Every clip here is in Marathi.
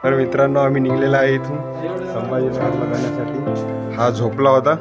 तर मित्रांनो आम्ही निघलेला आहे इथून संभाजीनगरला जाण्यासाठी. हा झोपला होता,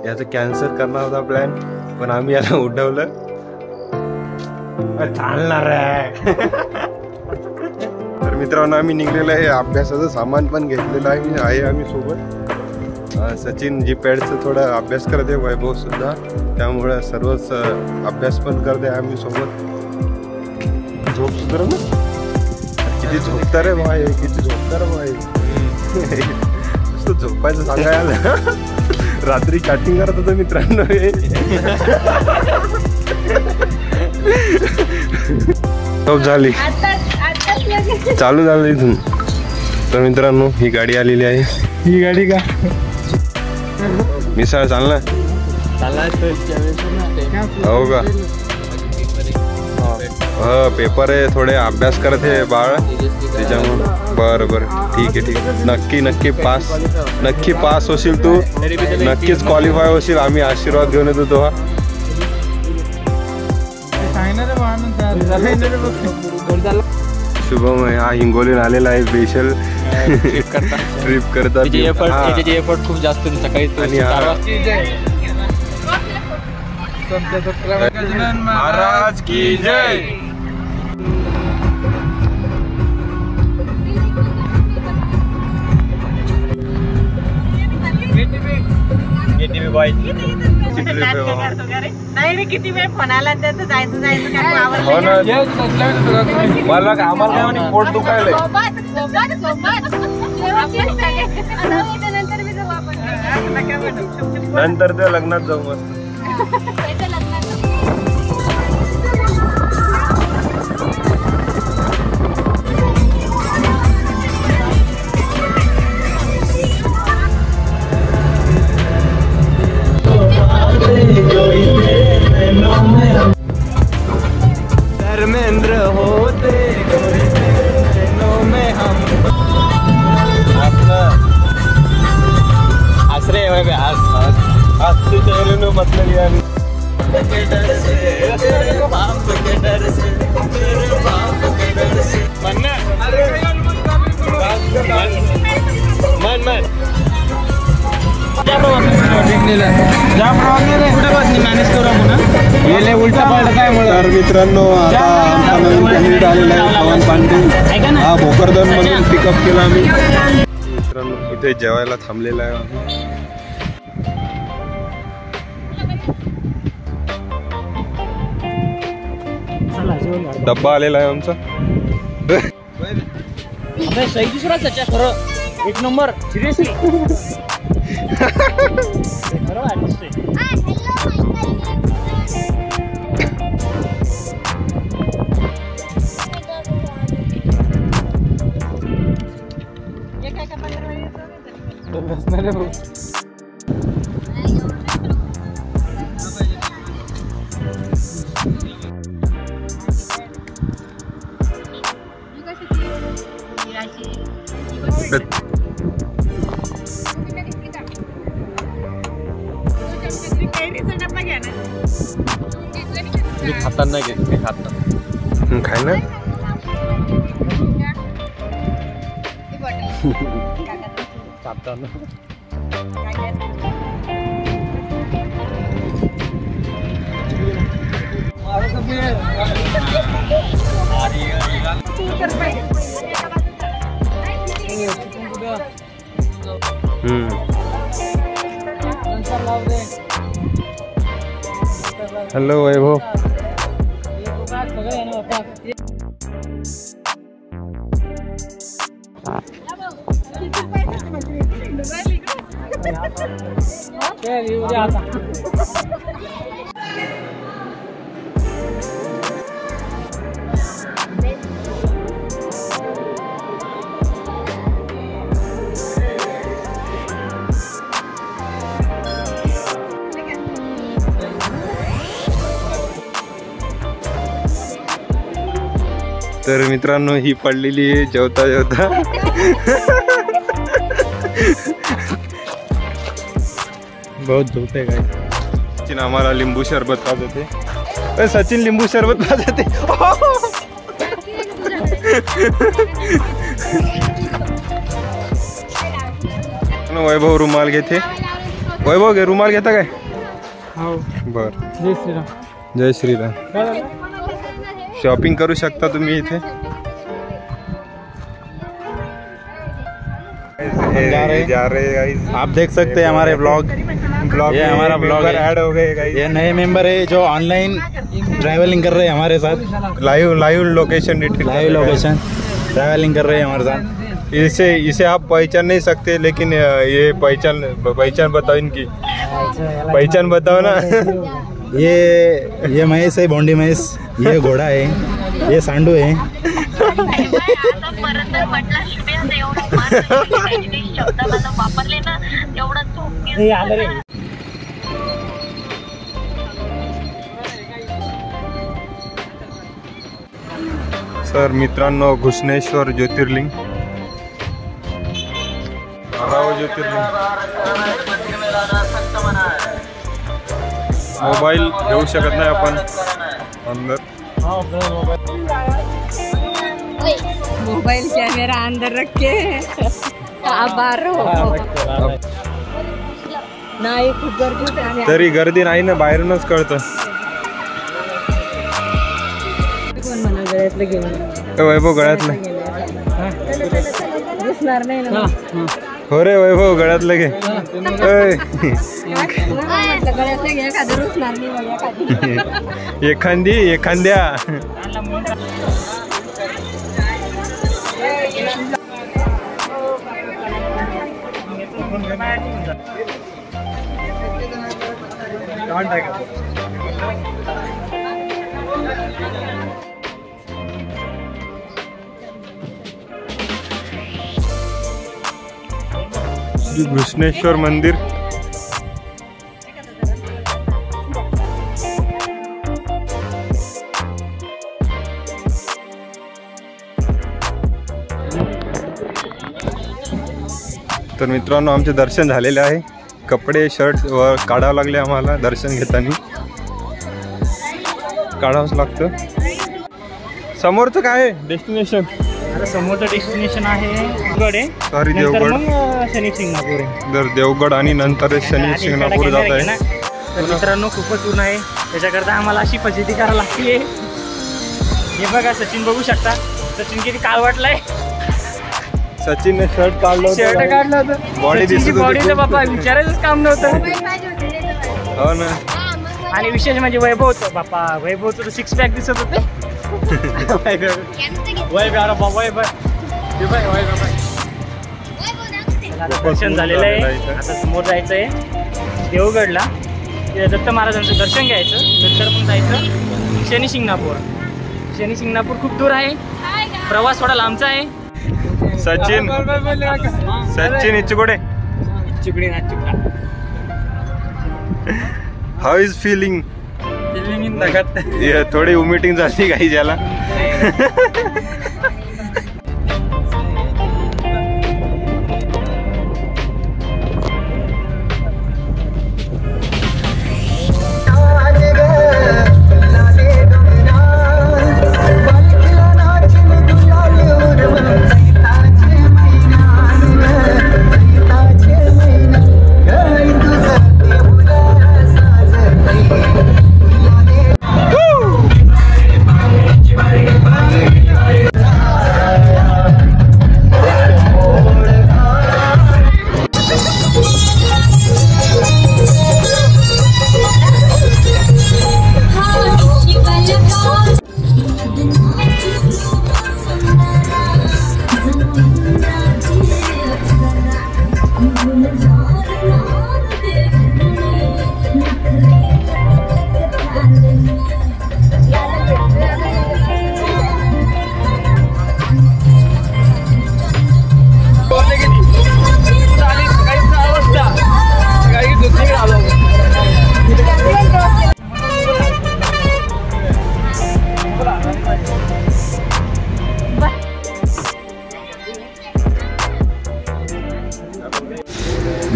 याचं कॅन्सल करणार होता प्लॅन, पण आम्ही याला उठवलं. चालणार आहे. तर मित्रांनो आम्ही निघलेलं आहे, अभ्यासाचं सामान पण घेतलेलं आहे आम्ही सोबत. सचिन जी पॅडचं थोडा अभ्यास करते, वैभव सुद्धा, त्यामुळे सर्वच अभ्यास पण करते आम्ही सोबत. झोप सुधार ना, किती झोपता रे भाई, किती झोपता रे भाई. नुसतं झोपायचं सांगायला. रात्री चॅटिंग करत होतं मित्रांनो. झोप झाली, चालू झालं इथून. तर मित्रांनो ही गाडी आलेली आहे. ही गाडी का मिसळ चालणार हो का? हा पेपर आहे, थोडे अभ्यास करत आहे बाळ त्याच्यामुळे. बरं बरं ठीक आहे ठीक आहे. नक्की नक्की पास, नक्की पास होशील तू, नक्कीच क्वालिफाय होशील. आम्ही आशीर्वाद घेऊन येतो तो. शुभम हा हिंगोलीला आलेला आहे स्पेशल ट्रिप करता. एफर्ट खूप जास्त सकाळी. महाराज की जय. नाही किती वेळ म्हणाला त्याचं जायचं मला आम्हाला पोट दुखायलंय. नंतर त्या लग्नात जाऊ मस्त. धर्मेंद्र होते में हम आश्रय चेहरे में मतलब यानी तर मित्रांनो आता नवीन कॅन्डिडेट आलेला आहे पवन पांडे. हा भोकरदन मधून पिकअप केला आम्ही. मित्रांनो इथे जेवायला थांबलेला आहे आम्ही. डब्बा आलेला आहे आमचा. सही दुसरा सच्चा खरं एक नंबर सिरियसली. मी खाताना घेत, मी खाता खाय ना. हॅलो वैभव. तर मित्रांनो ही पडलेली आहे जेवता जेवता. बहुत धूप है गाइस. सचिन आम्हाला लिंबू शरबत पाजते. सचिन लिंबू शरबत पाजते. वैभव रुमाल घेते. वैभव घे रुमाल घेता काय? हो. बर. जय श्रीराम. जय श्रीराम. शॉपिंग करू शकता तुम्ही इथे. जा रहे गाइस. आप देख सकते हैं हमारे ब्लॉग. ये हमारा ब्लॉग ऐड हो गए गाइस. ये नए मेंबर है जो ऑनलाइन ट्रैवलिंग कर रहे हैं हमारे साथ. Live location detail. Live location travelling कर रहे हैं हमारे साथ. इसे आप पहचान नहीं सकते, लेकिन ये पहचान बताओ इनकी. पहचान बताओ ना. ये महेश है, बोंडी महेश. ये घोड़ा है, ये सांडू है. सर मित्रांनो, घुसणेश्वर ज्योतिर्लिंग. ज्योतिर्लिंग. मोबाईल घेऊ शकत नाही आपण अंदर. मोबाइल कैमरा अंदर रख के बाहर हो. नाही खूप गर्दी. तरी गर्दी नाही ना, बाहेरूनच कळतं. कोण म्हणा गळ्यातलं घेऊन. वैभव गळ्यातलं. दिसणार नाही ना. हो रे वैभव गळ्यातलं घे. गळ्यातलं घे. एखादं रुसणार नाही. एखाद्या. श्री घुसणेश्वर मंदिर. तर मित्रांनो, आमचे दर्शन झालेले आहे. कपडे शर्ट व काढावं लागले आम्हाला. दर्शन घेताना काढावंच लागतं. समोरचं काय आहे डेस्टिनेशन? समोरचं डेस्टिनेशन आहे देवगड. सॉरी देवगड. मग शनी शिंगणापूर आहे. तर देवगड आणि नंतर शनी शिंगणापूर जात आहे. तर मित्रांनो, खूपच ऊन आहे. त्याच्याकरता आम्हाला अशी फजिती करायला लागते. हे बघा, सचिन बघू शकता. सचिन किती काळ वाटलाय. सचिनने शर्ट काढलं होतं. बॉडी दिसत होती. बॉडीचं बाबा विचारायचंच काम नव्हतं. हो ना. आणि विशेष म्हणजे वैभव होतं बापा. वैभवचं तर 6 पॅक दिसत होते. दर्शन झालेलं आहे. आता समोर जायचं आहे देवगडला. दत्त महाराजांचं दर्शन घ्यायचं. नंतर मग जायचं शनी शिंगणापूर. शनी शिंगणापूर खूप दूर आहे. प्रवास थोडा लांबचा आहे. सचिन इच्छुकडे. How is feeling in the. थोडी वॉमिटिंग झाली काही ज्याला.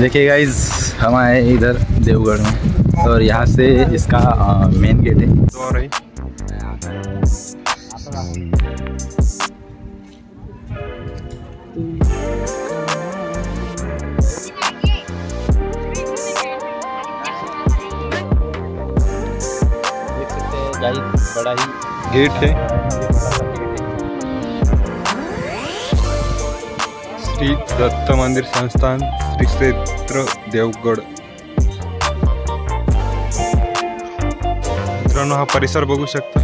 देखिए गाइज, हम आए इधर देवगढ़ में और यहाँ से इसका मेन गेट है। बड़ा ही गेट है। श्री दत्त मंदिर संस्थान श्री क्षेत्र देवगड। मित्रांनो हा परिसर बघू शकता।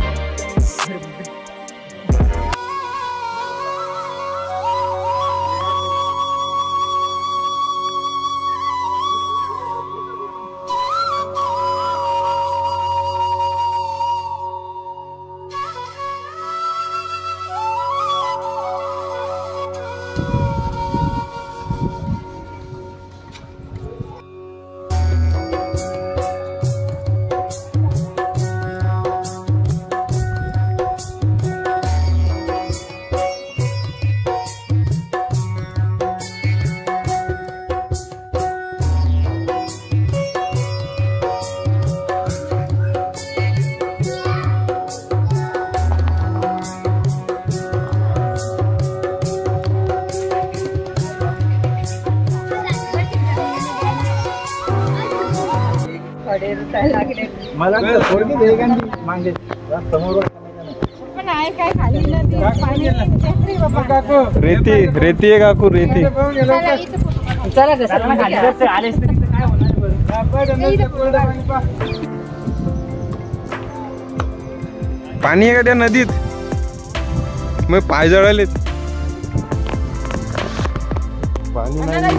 मला मागे समोर पण आहे काय खाली नदी पाणी नाही बाबा रेती रेती आहे काकू रेती। चला घसरला खाली आलेच तरी काय होणार? पाणी आहे का त्या नदीत? मग पाय जळालेत। पाणी नाही।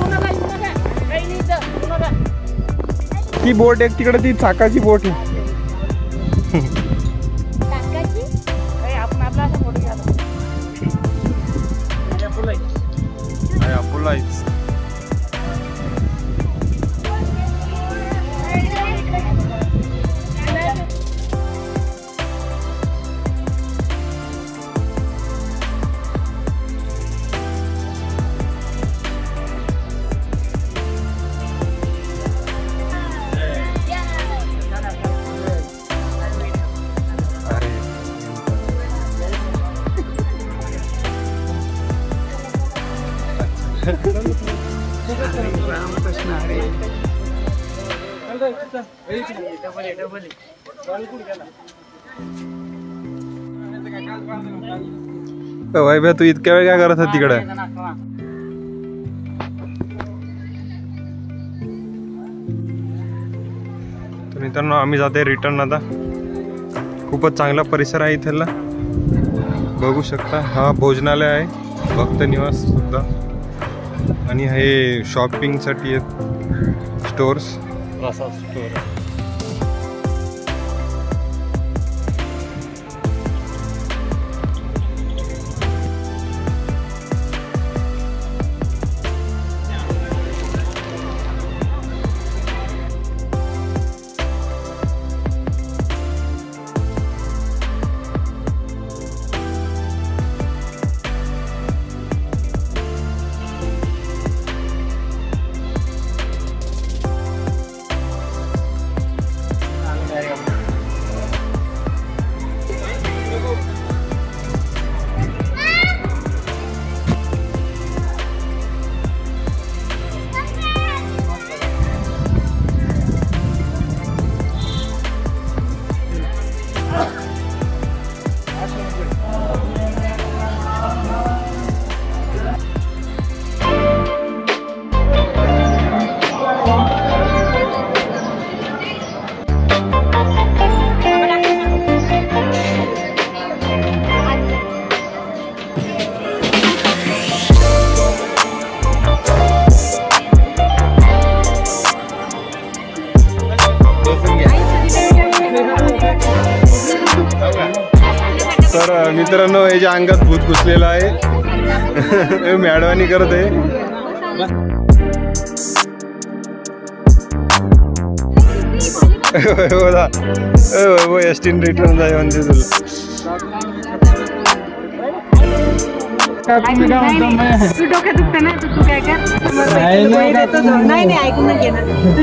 ती बोट एक तिकडे ती चाकाची बोट आहे। आपण आपला असा फोटो घ्या अपोलाइज वैभ्या तू इतक्या वेळ काय करत होता तिकडे? तर मित्रांनो आम्ही जाते रिटर्न आता। खूपच चांगला परिसर आहे इथला बघू शकता। हा भोजनालय आहे भक्त निवास सुद्धा आणि हे शॉपिंग साठी आहेत स्टोर्स। तर मित्रांनो याच्या अंगात भूत घुसलेला आहे। मॅडवानी करत आहे। एसटीन रिटर्न जाय म्हणते तुला। तू डोक्यात दुखतं ना तू काय कर नाही ऐकून घे ना तू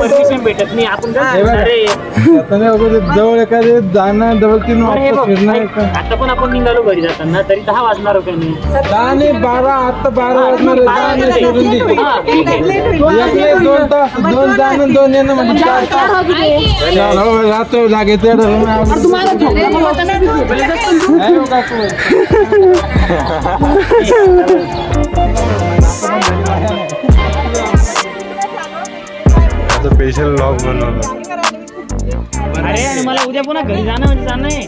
परमिशन भेटत नाही आपण जवळ एखादे जाणं डबल 3 अरे वाजता बघ, फिरणं ऐक, आता पण आपण निघालो घरी जाताना तरी 10 वाजणार होते मी. 10 नाही 12 आता 12 वाजणार आहे. सोडून दे. एक 2 तास 2 जाणं 2 येणं म्हणजे 4 तास राहतो लागायचं. आता स्पेशल व्लॉग बनवला. अरे आणि मला उद्या पुन्हा घरी जाणं म्हणजे जाणं आहे.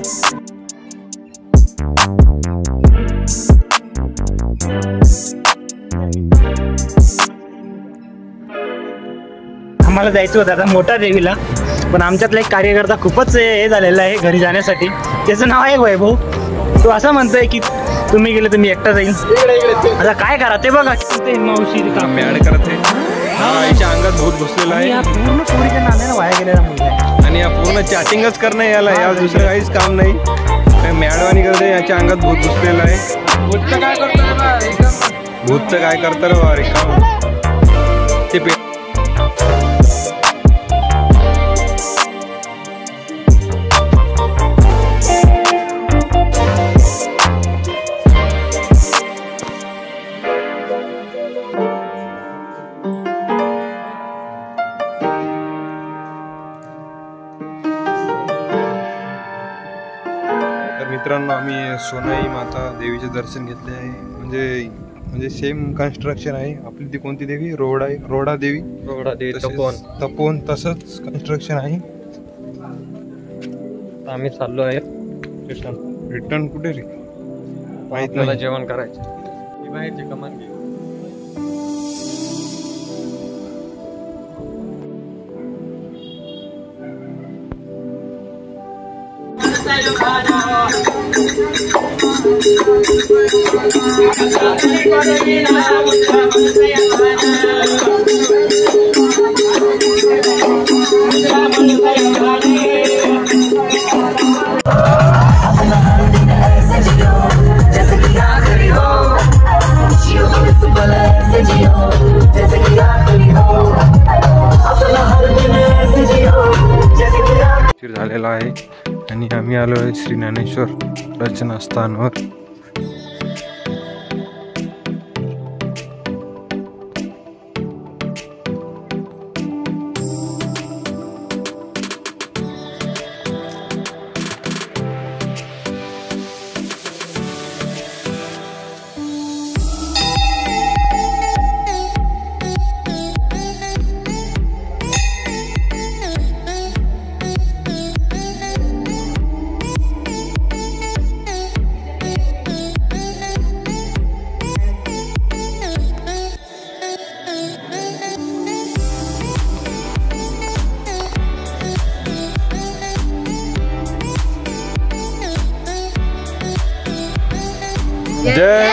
आम्हाला जायचं होतं आता मोठा देवीला, पण आमच्यातला एक कार्यकर्ता खूपच हे झालेला आहे घरी जाण्यासाठी. त्याचं नाव आहे वैभव. तो असं म्हणतोय की तुम्ही गेले तर मी एकटा जाईल. आता काय करा ते बघा. ते मावशी मॅड करत आहे. आईच्या अंगात भूत घुसलेला आहे पूर्ण पोरीच्या नांद्यानं वाया गेलेला मुलगा आहे. आणि या पूर्ण चॅटिंगच करणं याला, या दुसरं काहीच काम नाही. मॅडवानी करते, याच्या अंगात भूत घुसलेलं आहे. भूतचं काय करतं रे वारे काम ते मित्रांनो. आम्ही सोनाई माता देवीचे दर्शन घेतले आहे. म्हणजे सेम कन्स्ट्रक्शन आहे. आपली ती कोणती देवी? रोडा देवी तपोवन तसंच कन्स्ट्रक्शन आहे. आम्ही चाललो आहे रिटर्न कुठे रे माहित नाही. जेवण करायचं बाहेरचे कमान. झालेला आहे आणि आम्ही आलो आहे श्री ज्ञानेश्वर रचना स्थानवर. जय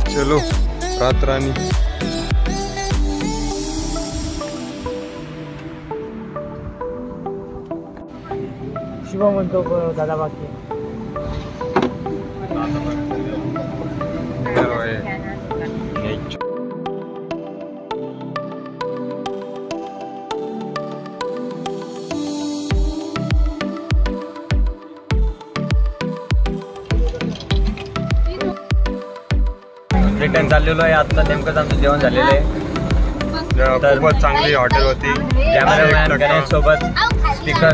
चलो रात रानी. शिव म्हणतो दादा बाकी रिटर्न चाललेलो आहे. आता नेमकंच आमचं जेवण झालेलं आहे. खूपच चांगली हॉटेल होती. कॅमेरामॅन गणेश सोबत स्पीकर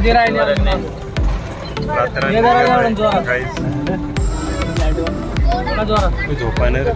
झोपाने रे